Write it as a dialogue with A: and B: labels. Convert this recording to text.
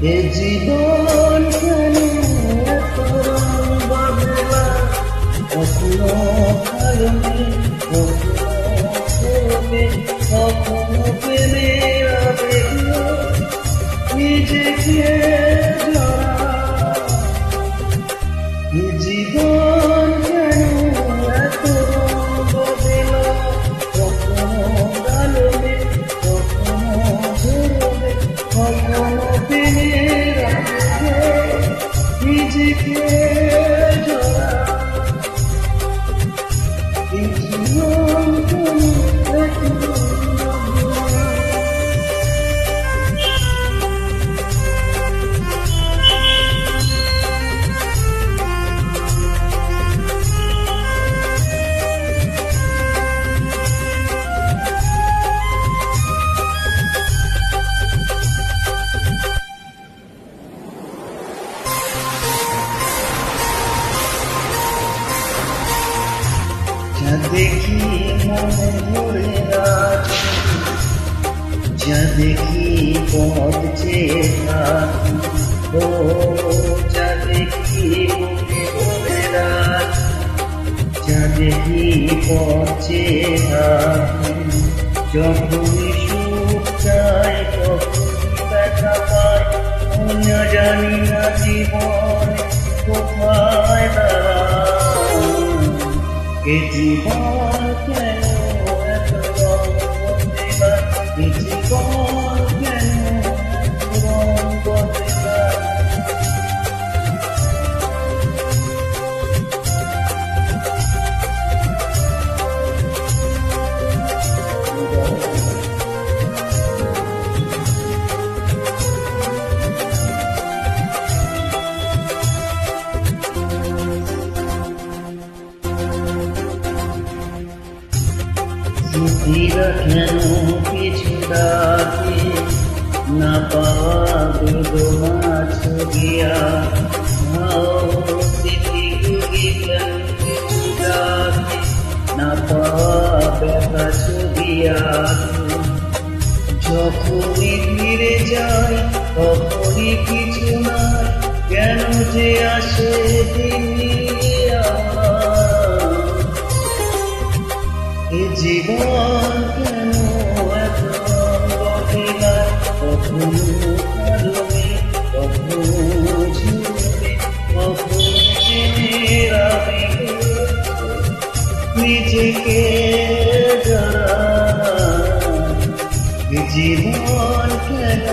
A: এ জীবন কেন এত রং বদলা, কখনো কারণে কখনো প্রেমের আবেগ নিজেকে জড়া। এ জীবন কেন এত রং বদলা, কখনো কারণে কখনো প্রেমের আবেগ নিজেকে জড়া। এই জীবন কেন এত যা দেখি মনে ধরে রাখি, যা দেখি পথ চেয়ে থাকি, ও যা দেখি মনে ধরে রাখি, যা দেখি পথ চেয়ে থাকি। যখনই সুখ চাই তখনই ব্যথা পাই, না জানি না জীবন কোথায় দাঁড়ায়। এ জীবন কেন এত রং বদলা, এ জীবন কেন এত রং বদলা। স্মৃতিরা কেন কিছু ডাকে, না পাওয়া বেদনা ছড়িয়া। স্মৃতিগুলি কেন কিছু ডাকে, না পাওয়া ব্যথা ছড়িয়া। যখনই ফিরে যাই তখনই কিছু নাই, কেন যে আসে দিন আমার। এ জীবন কেন এত রং বদলা, কখনো কারণে কখনো ঝুঁকে, কখনো প্রেমের আবেগে নিজেকে জড়া। এ জীবন কেন